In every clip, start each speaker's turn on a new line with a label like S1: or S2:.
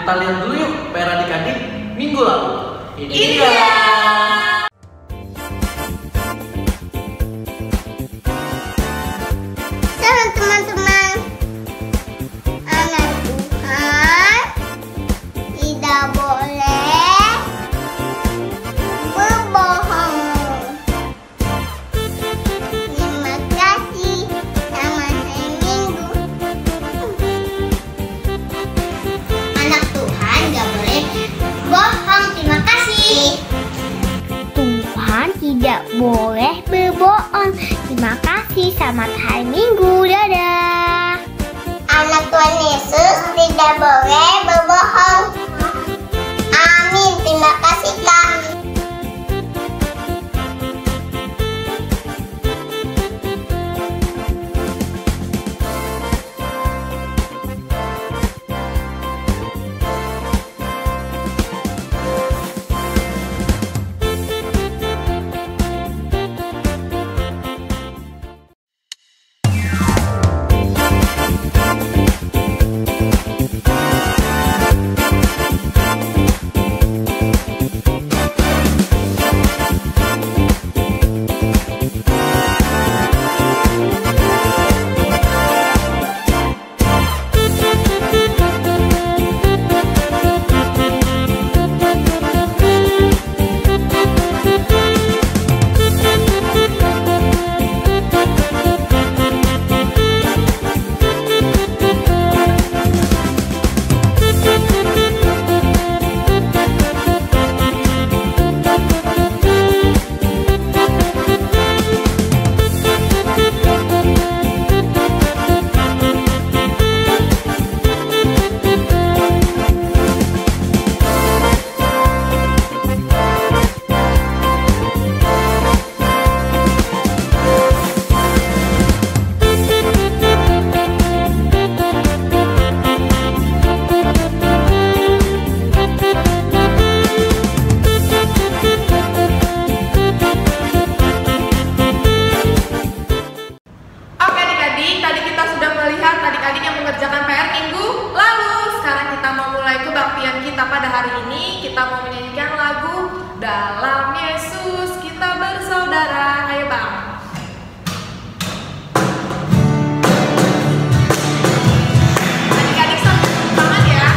S1: kita lihat dulu yuk PR adik-adik minggu lalu. Ini dia.
S2: Selamat teman-teman. Anak Tuhan tidak boleh berbohong. Terima kasih. Selamat hari Minggu. Anak Tuhan gak boleh bohong. Terima kasih. Tuhan tidak boleh berbohong. Terima kasih. Selamat hari Minggu. Dadah. Anak Tuhan Yesus tidak boleh berbohong. Amin. Terima kasih, Kak.
S3: Kita mau menyanyikan lagu Dalam Yesus Kita Bersaudara. Ayo Bang. Adik-adik semangat ya.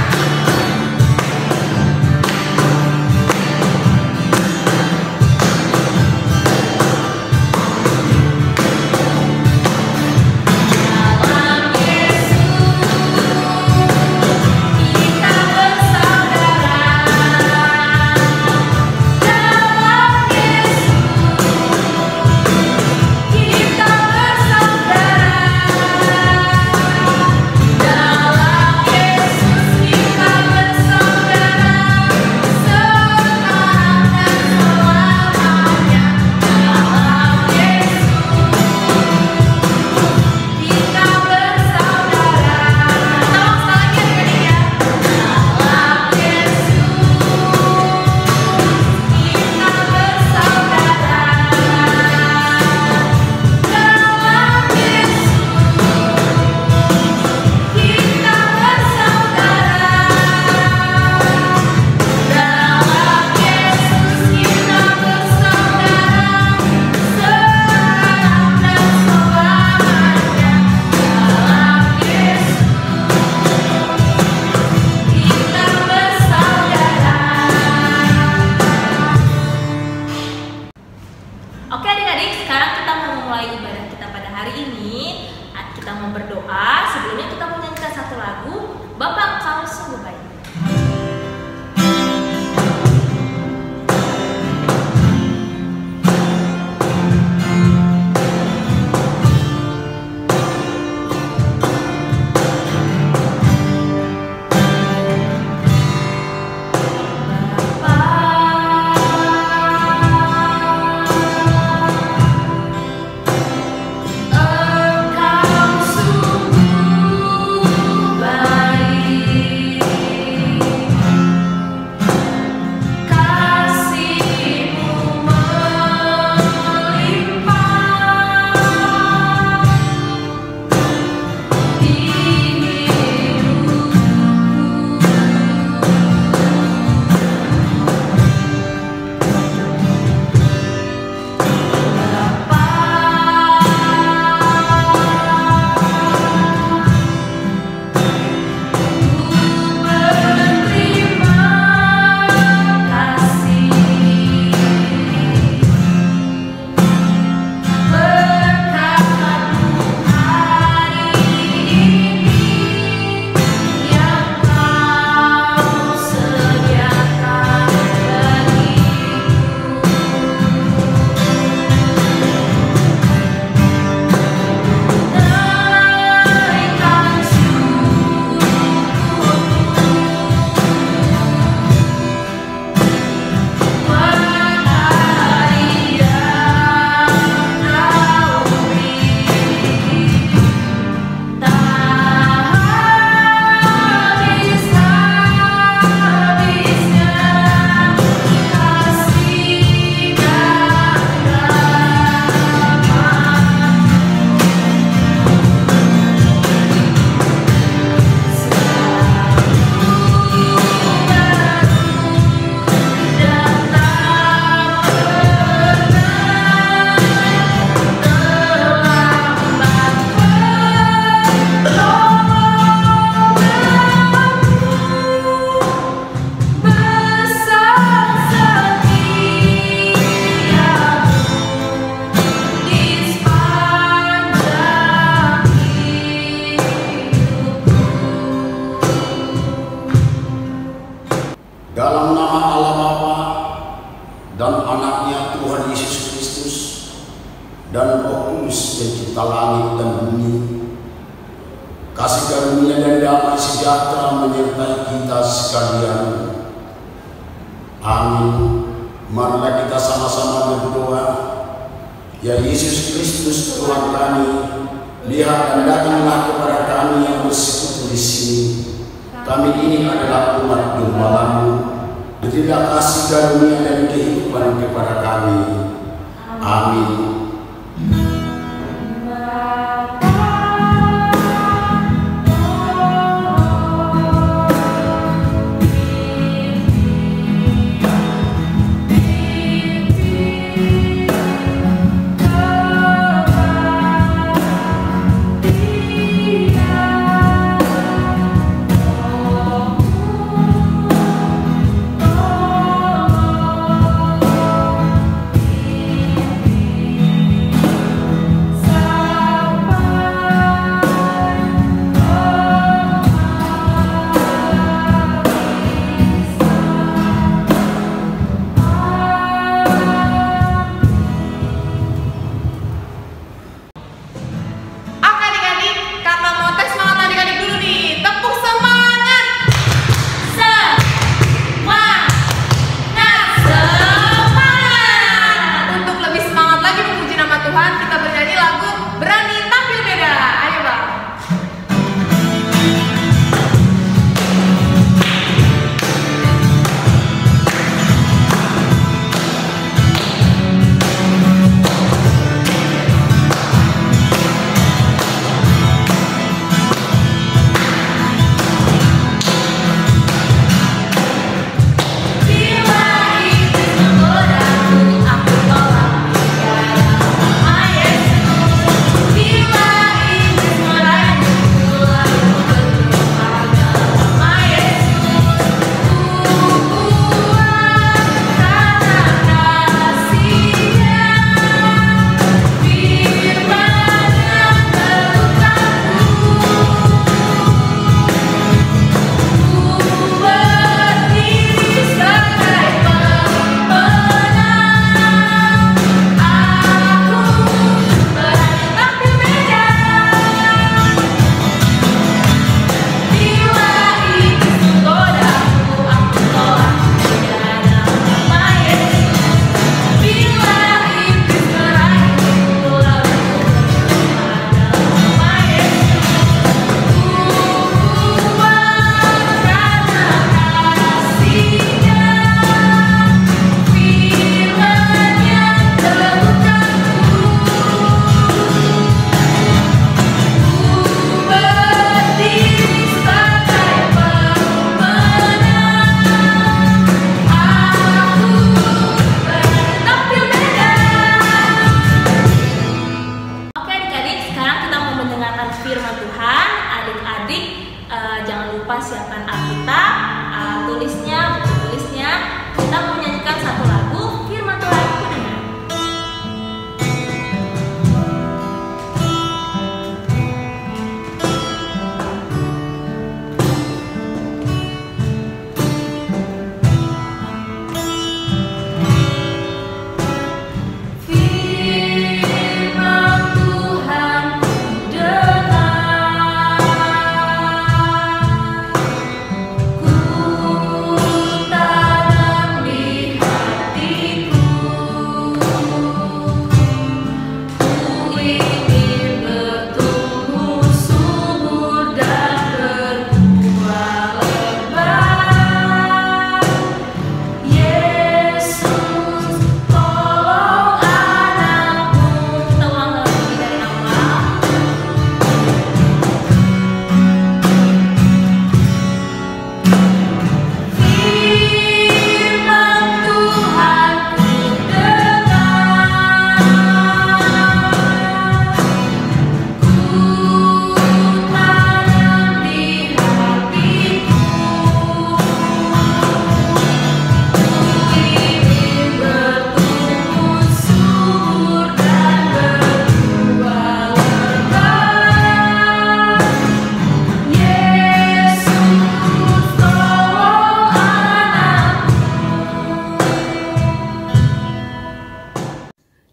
S3: Kita mau berdoa, sebelumnya kita mau nyanyikan satu lagu, Bapa Engkau Sungguh Baik.
S2: Engkau sungguh
S4: dan anaknya Tuhan Yesus Kristus dan Roh Kudus pencipta langit dan bumi, kasih karunia dan damai sejahtera menyertai kita sekalian. Amin. Marilah kita sama-sama berdoa. Ya Yesus Kristus Tuhan kami, lihat dan datanglah kepada kami yang bersekutu di sini. Kami ini adalah umat domba-Mu. Berilah kasih karunia dan kehidupan kepada kami. Amin.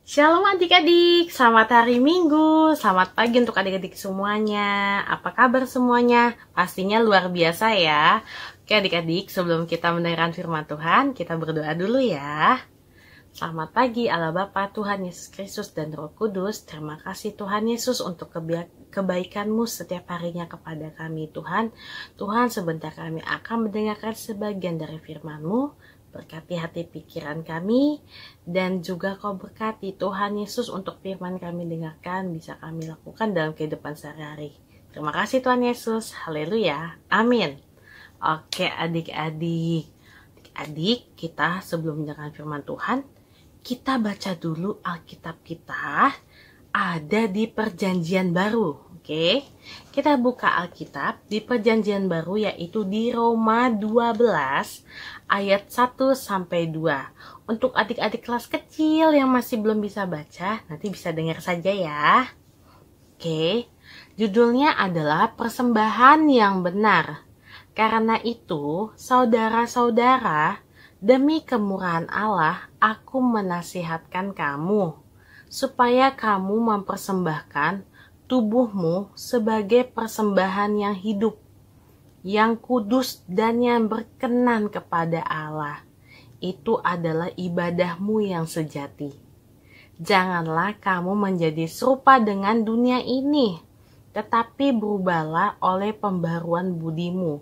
S5: Shalom adik-adik, selamat hari Minggu, selamat pagi untuk adik-adik semuanya. Apa kabar semuanya? Pastinya luar biasa ya. Oke adik-adik, sebelum kita mendengarkan firman Tuhan, kita berdoa dulu ya. Selamat pagi Allah Bapa, Tuhan Yesus Kristus dan Roh Kudus. Terima kasih Tuhan Yesus untuk kebaikan-Mu setiap harinya kepada kami Tuhan. Tuhan, sebentar kami akan mendengarkan sebagian dari firman-Mu. Berkati hati pikiran kami dan juga Kau berkati Tuhan Yesus untuk firman kami dengarkan bisa kami lakukan dalam kehidupan sehari-hari. Terima kasih Tuhan Yesus. Haleluya. Amin. Oke adik-adik. Adik, kita sebelum mendengarkan firman Tuhan, kita baca dulu Alkitab kita ada di Perjanjian Baru. Oke, kita buka Alkitab di Perjanjian Baru yaitu di Roma 12 ayat 1 sampai 2. Untuk adik-adik kelas kecil yang masih belum bisa baca, nanti bisa dengar saja ya. Oke, judulnya adalah persembahan yang benar. Karena itu, saudara-saudara, demi kemurahan Allah, aku menasihatkan kamu supaya kamu mempersembahkan tubuhmu sebagai persembahan yang hidup, yang kudus dan yang berkenan kepada Allah. Itu adalah ibadahmu yang sejati. Janganlah kamu menjadi serupa dengan dunia ini, tetapi berubahlah oleh pembaruan budimu,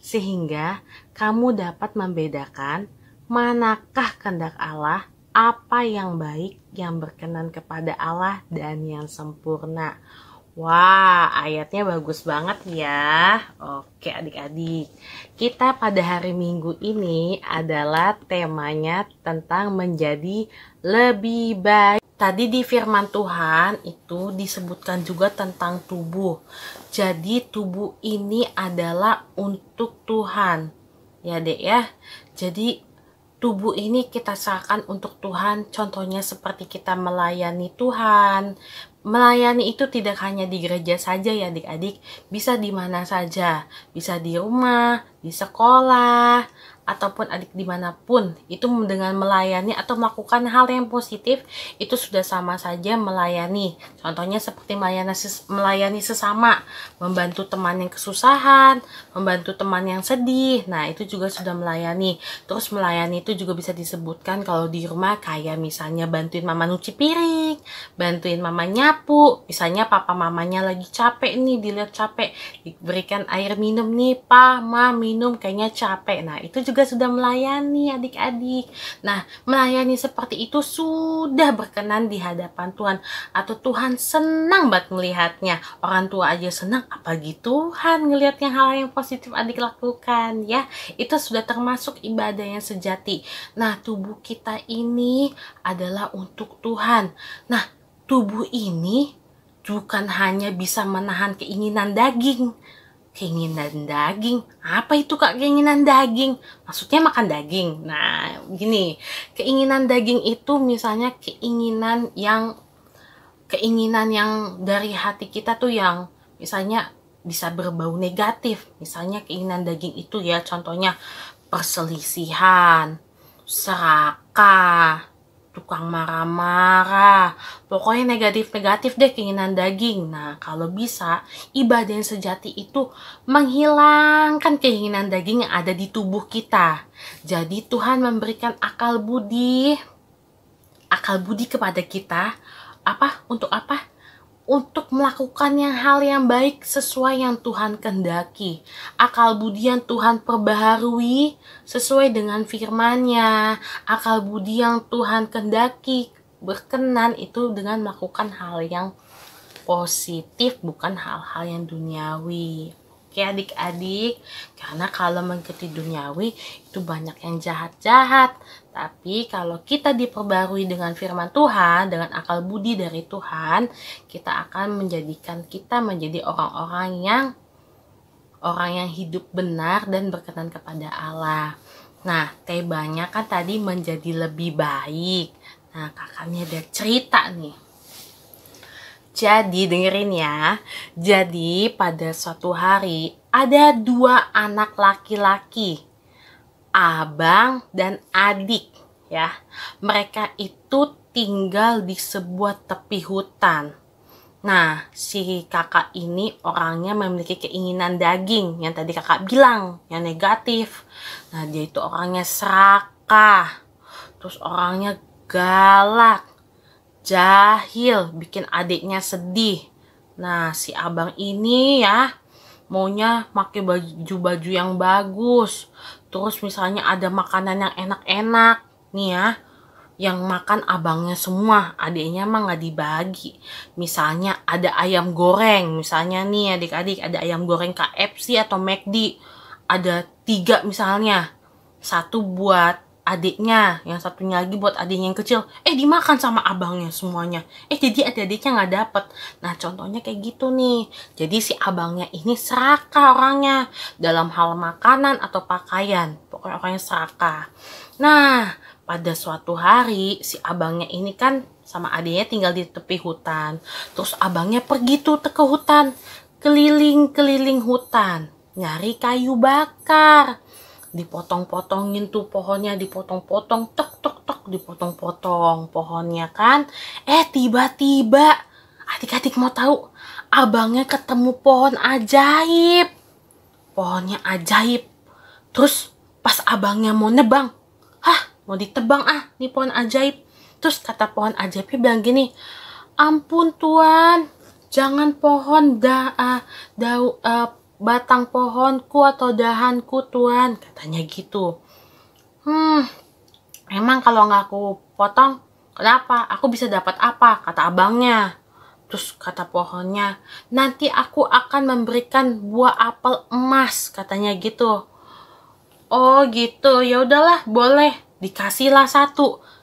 S5: sehingga kamu dapat membedakan manakah kehendak Allah, apa yang baik, yang berkenan kepada Allah, dan yang sempurna. Wah, ayatnya bagus banget ya. Oke adik-adik, kita pada hari Minggu ini adalah temanya tentang menjadi lebih baik. Tadi di firman Tuhan itu disebutkan juga tentang tubuh. Jadi tubuh ini adalah untuk Tuhan. Ya dek ya, jadi tubuh ini kita serahkan untuk Tuhan, contohnya seperti kita melayani Tuhan. Melayani itu tidak hanya di gereja saja ya adik-adik, bisa di mana saja, bisa di rumah, di sekolah, ataupun adik dimanapun. Itu dengan melayani atau melakukan hal yang positif, itu sudah sama saja melayani. Contohnya seperti melayani sesama, membantu teman yang kesusahan, membantu teman yang sedih, nah itu juga sudah melayani. Terus melayani itu juga bisa disebutkan kalau di rumah kayak misalnya bantuin mama nyuci piring, bantuin mama nyapu, misalnya papa mamanya lagi capek nih, dilihat capek, diberikan air minum nih, pa, ma, minum, kayaknya capek. Nah itu juga sudah melayani adik-adik. Nah melayani seperti itu sudah berkenan di hadapan Tuhan, atau Tuhan senang banget melihatnya. Orang tua aja senang, apalagi Tuhan ngelihatnya hal yang positif adik lakukan ya. Itu sudah termasuk ibadah yang sejati. Nah tubuh kita ini adalah untuk Tuhan. Nah tubuh ini bukan hanya bisa menahan keinginan daging. Keinginan daging? Apa itu kak keinginan daging? Maksudnya makan daging? Nah gini, keinginan daging itu misalnya keinginan yang dari hati kita tuh yang misalnya bisa berbau negatif. Misalnya keinginan daging itu ya contohnya perselisihan, serakah, tukang marah-marah, pokoknya negatif-negatif deh keinginan daging. Nah kalau bisa ibadah yang sejati itu menghilangkan keinginan daging yang ada di tubuh kita. Jadi Tuhan memberikan akal budi kepada kita. Untuk apa? Untuk melakukan hal yang baik sesuai yang Tuhan kehendaki. Akal budi yang Tuhan perbaharui sesuai dengan firman-Nya. Akal budi yang Tuhan kehendaki berkenan itu dengan melakukan hal yang positif, bukan hal-hal yang duniawi. Oke adik-adik, karena kalau mengikuti duniawi itu banyak yang jahat-jahat. Tapi kalau kita diperbarui dengan firman Tuhan, dengan akal budi dari Tuhan, kita akan menjadikan kita menjadi orang yang hidup benar dan berkenan kepada Allah. Nah, temanya kan tadi menjadi lebih baik. Nah, kakaknya ada cerita nih. Jadi dengerin ya. Jadi pada suatu hari ada 2 anak laki-laki, abang dan adik ya. Mereka itu tinggal di sebuah tepi hutan. Nah, si kakak ini orangnya memiliki keinginan daging yang tadi kakak bilang, yang negatif. Nah, dia itu orangnya serakah, terus orangnya galak, jahil, bikin adiknya sedih. Nah, si abang ini ya maunya pakai baju-baju yang bagus. Terus misalnya ada makanan yang enak-enak nih ya, yang makan abangnya semua, adiknya mah nggak dibagi. Misalnya ada ayam goreng, misalnya nih adik-adik ada ayam goreng KFC atau McD, ada 3 misalnya, 1 buat adiknya, yang satunya lagi buat adiknya yang kecil, dimakan sama abangnya semuanya, jadi adik-adiknya nggak dapet. Nah, contohnya kayak gitu nih. Jadi si abangnya ini serakah orangnya dalam hal makanan atau pakaian, pokoknya orangnya serakah. Nah, pada suatu hari si abangnya ini kan sama adiknya tinggal di tepi hutan. Terus abangnya pergi tuh ke hutan, keliling-keliling hutan, nyari kayu bakar. Dipotong-potongin tuh pohonnya, dipotong-potong, tok, dipotong-potong pohonnya kan. Tiba-tiba adik-adik mau tahu, abangnya ketemu pohon ajaib. Pohonnya ajaib. Terus pas abangnya mau nebang, mau ditebang nih pohon ajaib. Terus kata pohon ajaibnya bilang gini, ampun Tuan, jangan pohon batang pohonku atau dahanku Tuan, katanya gitu. Emang kalau nggak aku potong, kenapa? Aku bisa dapat apa? Kata abangnya. Terus kata pohonnya, nanti aku akan memberikan buah apel emas, katanya gitu. Oh gitu, ya udahlah, boleh, dikasihlah 1.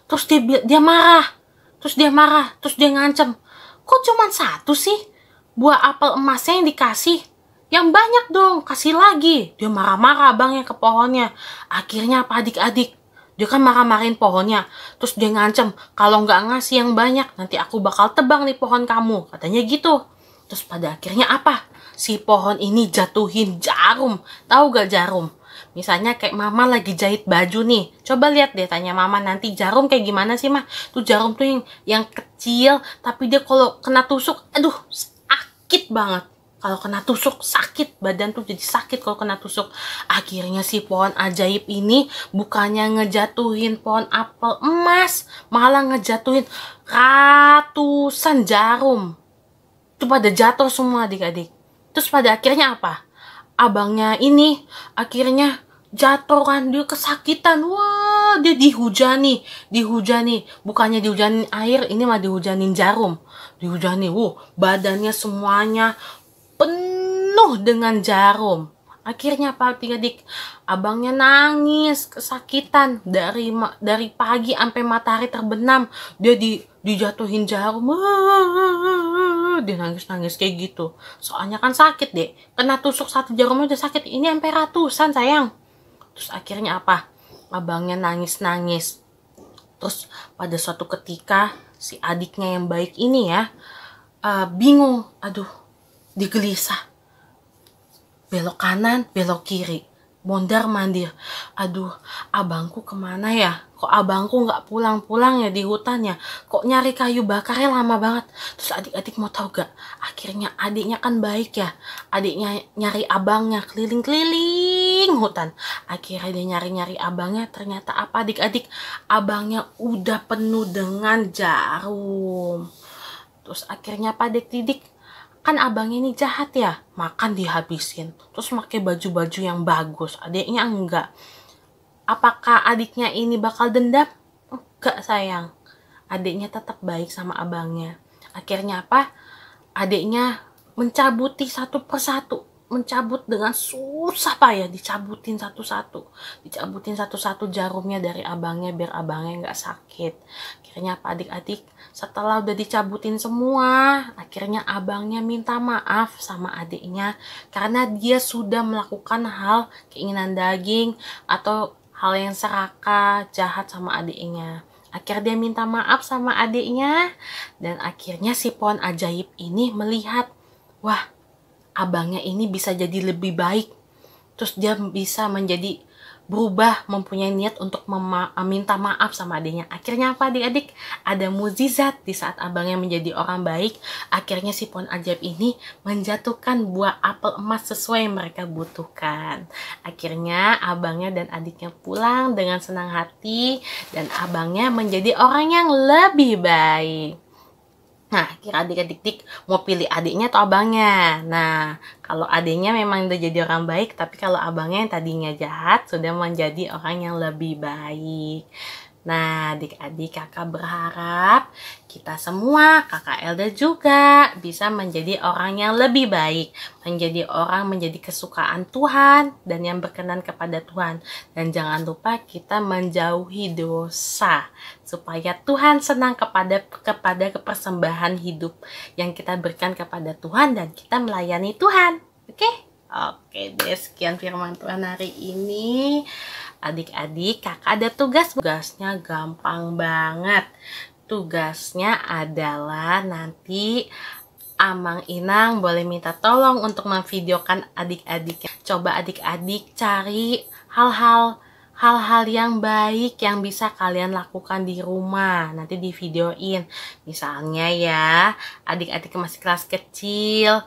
S5: Terus dia marah, terus dia ngancem. Kok cuma 1 sih buah apel emasnya yang dikasih? Yang banyak dong, kasih lagi. Dia marah-marah abangnya ke pohonnya. Akhirnya apa adik-adik? Dia kan marah-marahin pohonnya. Terus dia ngancem, kalau nggak ngasih yang banyak, nanti aku bakal tebang nih pohon kamu. Katanya gitu. Terus pada akhirnya apa? Si pohon ini jatuhin jarum. Tahu gak jarum? Misalnya kayak mama lagi jahit baju nih. Coba lihat deh, tanya mama nanti jarum kayak gimana sih mah? Tuh jarum tuh yang kecil, tapi dia kalau kena tusuk, aduh sakit banget. Kalau kena tusuk sakit, badan tuh jadi sakit kalau kena tusuk. Akhirnya si pohon ajaib ini bukannya ngejatuhin pohon apel emas, malah ngejatuhin ratusan jarum. Itu pada jatuh semua adik-adik. Terus pada akhirnya apa? Abangnya ini akhirnya jatuh kan, dia kesakitan. Wah, dia dihujani. Bukannya dihujanin air, ini mah dihujanin jarum. Dihujani, badannya semuanya penuh dengan jarum. Akhirnya apa adik-adik? Abangnya nangis kesakitan dari pagi sampai matahari terbenam. Dia dijatuhin jarum. Dia nangis kayak gitu. Soalnya kan sakit deh. Kena tusuk 1 jarumnya udah sakit. Ini sampai ratusan sayang. Terus akhirnya apa? Abangnya nangis. Terus pada suatu ketika si adiknya yang baik ini ya bingung. Digelisah, belok kanan, belok kiri, mondar-mandir. Aduh, abangku kemana ya? Kok abangku nggak pulang-pulang ya di hutan ya? Kok nyari kayu bakarnya lama banget? Terus adik-adik mau tahu gak? Akhirnya adiknya kan baik ya. Adiknya nyari abangnya keliling-keliling hutan. Akhirnya dia nyari-nyari abangnya. Ternyata apa adik-adik? Abangnya udah penuh dengan jarum. Terus akhirnya apa adik-adik? Kan abangnya ini jahat ya, makan dihabisin, terus pakai baju-baju yang bagus, adiknya enggak. Apakah adiknya ini bakal dendam? Enggak sayang, adiknya tetap baik sama abangnya. Akhirnya apa? Adiknya mencabuti satu persatu, mencabut dengan susah payah, dicabutin satu-satu jarumnya dari abangnya biar abangnya nggak sakit. Akhirnya apa adik-adik? Setelah udah dicabutin semua, akhirnya abangnya minta maaf sama adiknya karena dia sudah melakukan hal keinginan daging atau hal yang serakah, jahat sama adiknya. Akhirnya dia minta maaf sama adiknya dan akhirnya si pohon ajaib ini melihat, wah, abangnya ini bisa jadi lebih baik. Terus dia bisa menjadi berubah, mempunyai niat untuk minta maaf sama adiknya. Akhirnya apa adik-adik? Ada mukjizat di saat abangnya menjadi orang baik. Akhirnya si pohon ajaib ini menjatuhkan buah apel emas sesuai yang mereka butuhkan. Akhirnya abangnya dan adiknya pulang dengan senang hati dan abangnya menjadi orang yang lebih baik. Nah, kira adik-adik mau pilih adiknya atau abangnya? Nah, kalau adiknya memang udah jadi orang baik, tapi kalau abangnya yang tadinya jahat sudah menjadi orang yang lebih baik. Nah, adik-adik kakak berharap kita semua, kakak Elda juga bisa menjadi orang yang lebih baik. Menjadi kesukaan Tuhan dan yang berkenan kepada Tuhan. Dan jangan lupa kita menjauhi dosa. Supaya Tuhan senang kepada persembahan hidup yang kita berikan kepada Tuhan dan kita melayani Tuhan. Oke? Oke deh, sekian firman Tuhan hari ini. Adik-adik, kakak ada tugasnya gampang banget. Tugasnya adalah nanti Amang Inang boleh minta tolong untuk memvideokan adik-adiknya. Coba adik-adik cari hal-hal yang baik yang bisa kalian lakukan di rumah. Nanti di videoin. Misalnya ya, adik-adik masih kelas kecil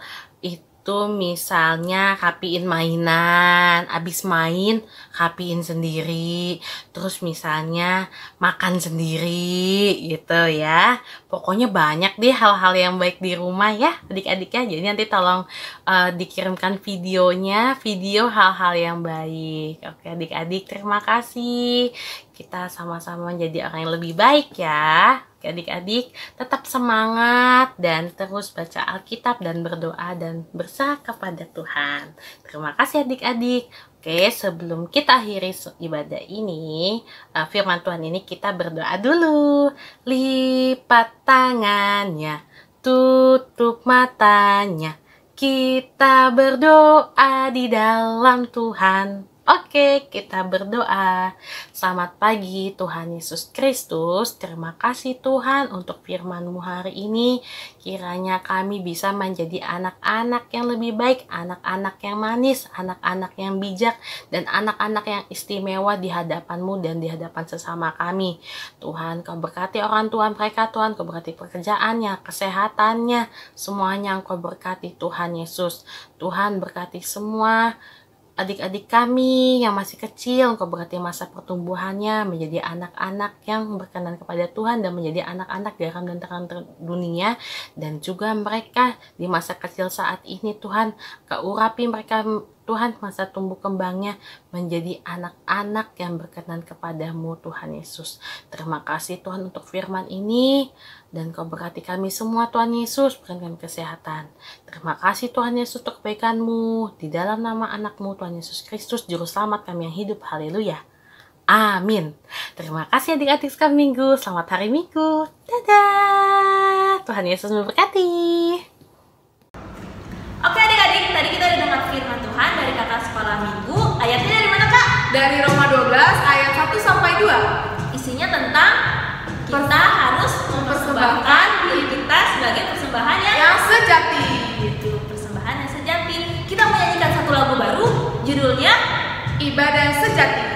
S5: itu misalnya rapiin mainan, abis main rapiin sendiri, terus misalnya makan sendiri gitu ya. Pokoknya banyak deh hal-hal yang baik di rumah ya adik-adiknya. Jadi nanti tolong dikirimkan videonya, video hal-hal yang baik. Oke adik-adik, terima kasih. Kita sama-sama menjadi orang yang lebih baik ya. Adik-adik tetap semangat dan terus baca Alkitab dan berdoa dan berserah kepada Tuhan. Terima kasih adik-adik. Oke, sebelum kita akhiri ibadah ini, firman Tuhan ini kita berdoa dulu. Lipat tangannya, tutup matanya. Kita berdoa di dalam Tuhan. Oke, kita berdoa. Selamat pagi Tuhan Yesus Kristus. Terima kasih Tuhan untuk firman-Mu hari ini. Kiranya kami bisa menjadi anak-anak yang lebih baik, anak-anak yang manis, anak-anak yang bijak, dan anak-anak yang istimewa di hadapan-Mu dan di hadapan sesama kami. Tuhan, Kau berkati orang tua mereka, Tuhan. Kau berkati pekerjaannya, kesehatannya, semuanya Engkau berkati Tuhan Yesus. Tuhan berkati semua adik-adik kami yang masih kecil, Engkau berkati masa pertumbuhannya menjadi anak-anak yang berkenan kepada Tuhan dan menjadi anak-anak garam dan terang dunia. Dan juga mereka di masa kecil saat ini Tuhan, Kau urapi mereka Tuhan masa tumbuh kembangnya menjadi anak-anak yang berkenan kepadamu Tuhan Yesus. Terima kasih Tuhan untuk firman ini. Dan Kau berkati kami semua Tuhan Yesus, berikan kesehatan. Terima kasih Tuhan Yesus untuk kebaikan-Mu. Di dalam nama anak-Mu Tuhan Yesus Kristus, Juru Selamat kami yang hidup. Haleluya. Amin. Terima kasih adik-adik sekolah minggu. Selamat hari Minggu. Dadah. Tuhan Yesus memberkati.
S3: Oke adik-adik, tadi kita udah dengar firman Tuhan dari kakak sekolah minggu. Ayatnya dari mana kak? Dari Roma 12 ayat 1 sampai 2. Isinya tentang kita harus mempersembahkan diri kita sebagai persembahan yang sejati. Gitu, persembahan yang sejati. Kita menyanyikan satu lagu baru, judulnya Ibadah Sejati.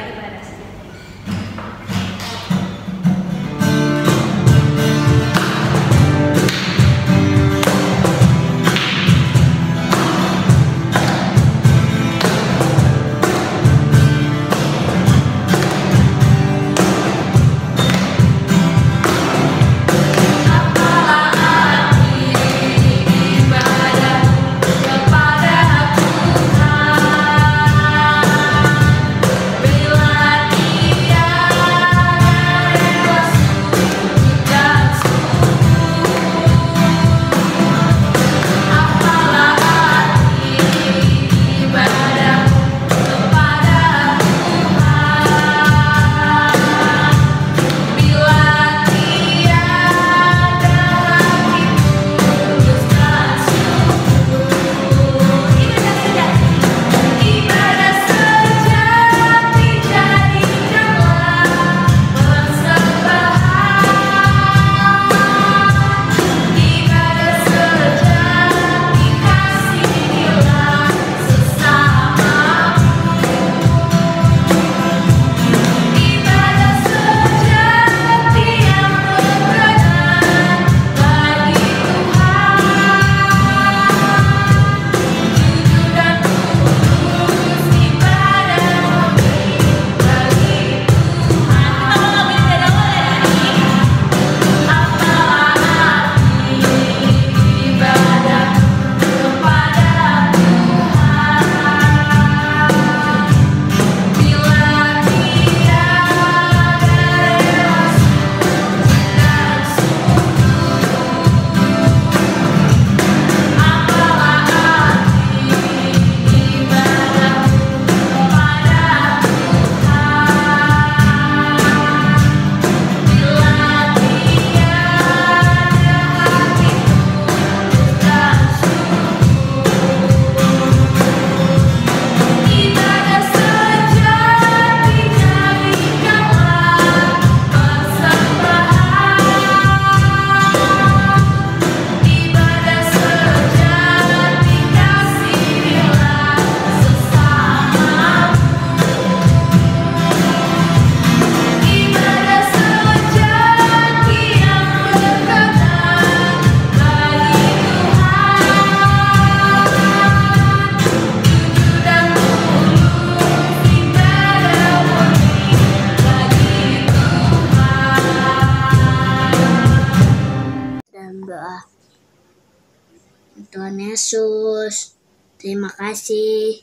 S2: Tuhan Yesus, terima kasih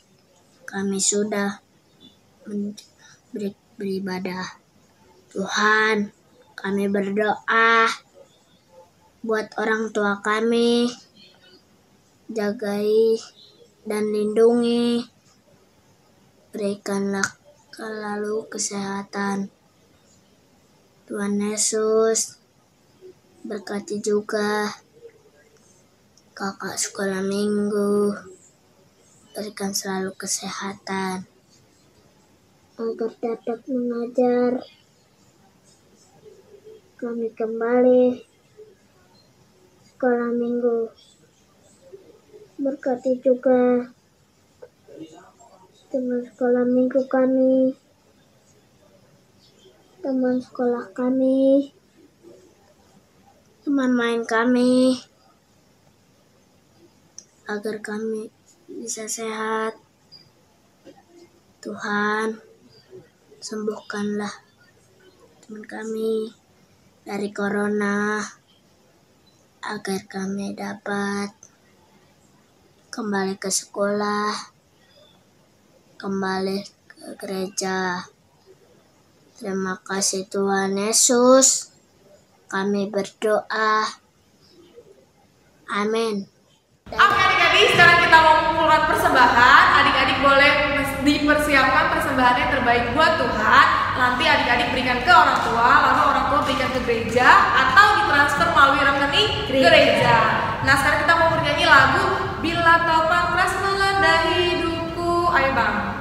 S2: kami sudah beribadah. Tuhan, kami berdoa buat orang tua kami, jagai dan lindungi, berikanlah selalu kesehatan. Tuhan Yesus, berkati juga kakak sekolah minggu, berikan selalu kesehatan agar dapat mengajar. Kami kembali sekolah minggu, berkati juga teman sekolah minggu kami, teman sekolah kami, teman main kami, agar kami bisa sehat. Tuhan, sembuhkanlah teman kami dari corona, agar kami dapat kembali ke sekolah, kembali ke gereja. Terima kasih Tuhan Yesus, kami berdoa. Amin.
S3: Oke adik-adik, sekarang kita mau mengumpulkan persembahan. Adik-adik boleh dipersiapkan persembahan yang terbaik buat Tuhan. Nanti adik-adik berikan ke orang tua, lalu orang tua berikan ke gereja, atau ditransfer melalui rekening gereja. Nah sekarang kita mau bernyanyi lagu Bila Topan Keras Melanda Hidupku. Ayo Bang.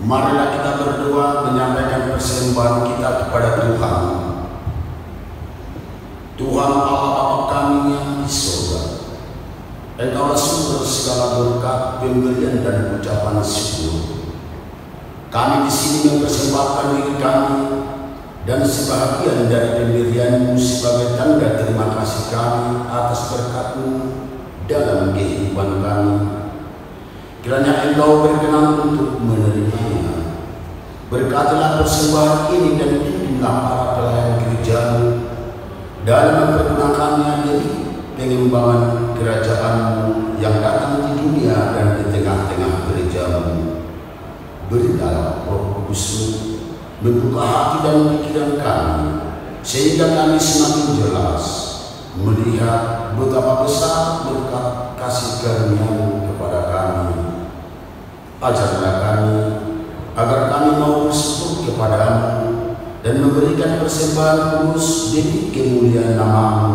S4: Marilah kita berdoa menyampaikan persembahan kita kepada Tuhan. Tuhan Allah Bapa kami yang di surga, Engkaulah sumber segala berkat, pemberian dan ucapan syukur. Kami di sini mempersembahkan diri kami dan sebahagian dari pemberian-Mu sebagai tanda terima kasih kami atas berkat-Mu dalam kehidupan kami. Kiranya Engkau berkenan untuk menerimanya. Berkatilah persembahan ini dan pimpinlah para pelayan gereja-Mu dalam mempergunakannya dari pengembangan kerajaan-Mu yang datang di dunia dan di tengah-tengah gereja-Mu. Berilah Roh Kudus-Mu membuka hati dan pikiran kami, sehingga kami semakin jelas melihat betapa besar berkat kasih karunia-Mu kepada kami. Ajarlah kami agar kami mau bersyukur kepada-Mu dan memberikan persembahan kudus demi kemuliaan nama-Mu,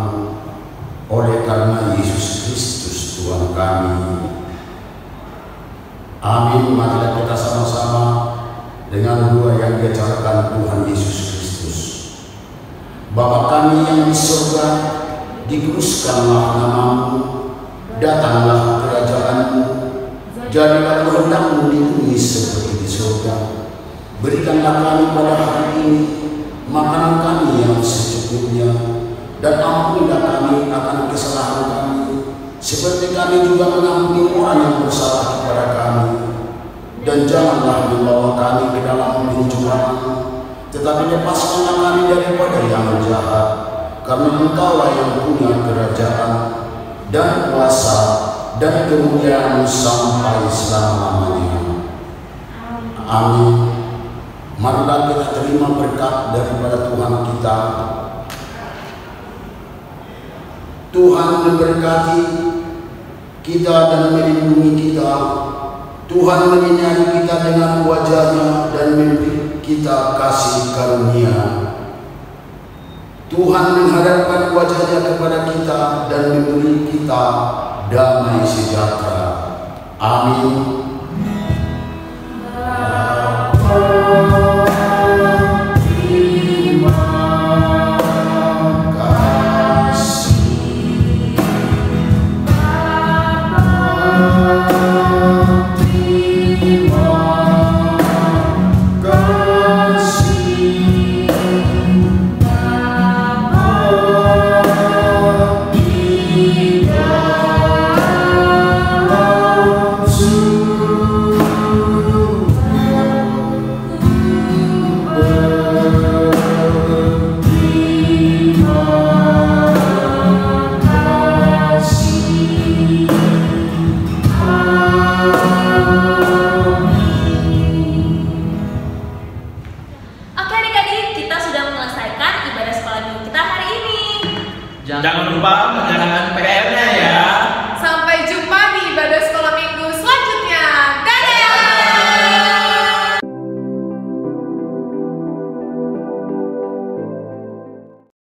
S4: oleh karena Yesus Kristus Tuhan kami. Amin. Marilah kita sama-sama dengan doa yang diajarkan Tuhan Yesus Kristus. Bapa kami yang di surga, dikuduskanlah nama-Mu, datanglah kerajaan-Mu, jadilah kehendak-Mu Berikanlah kami pada hari ini makanan kami yang secukupnya, dan ampunilah kami akan kesalahan kami, seperti kami juga mengampuni orang yang bersalah kepada kami. Dan janganlah membawa kami ke dalam pencobaan, tetapi lepaskanlah kami daripada yang jahat, karena Engkaulah yang punya kerajaan dan kuasa dan kemuliaan sampai selama-lamanya. Amin. Marilah kita terima berkat daripada Tuhan kita. Tuhan memberkati kita dan melindungi kita. Tuhan menyinari kita dengan wajah-Nya dan memberi kita kasih karunia. Tuhan menghadapkan wajah-Nya kepada kita dan memberi kita damai sejahtera. Amin.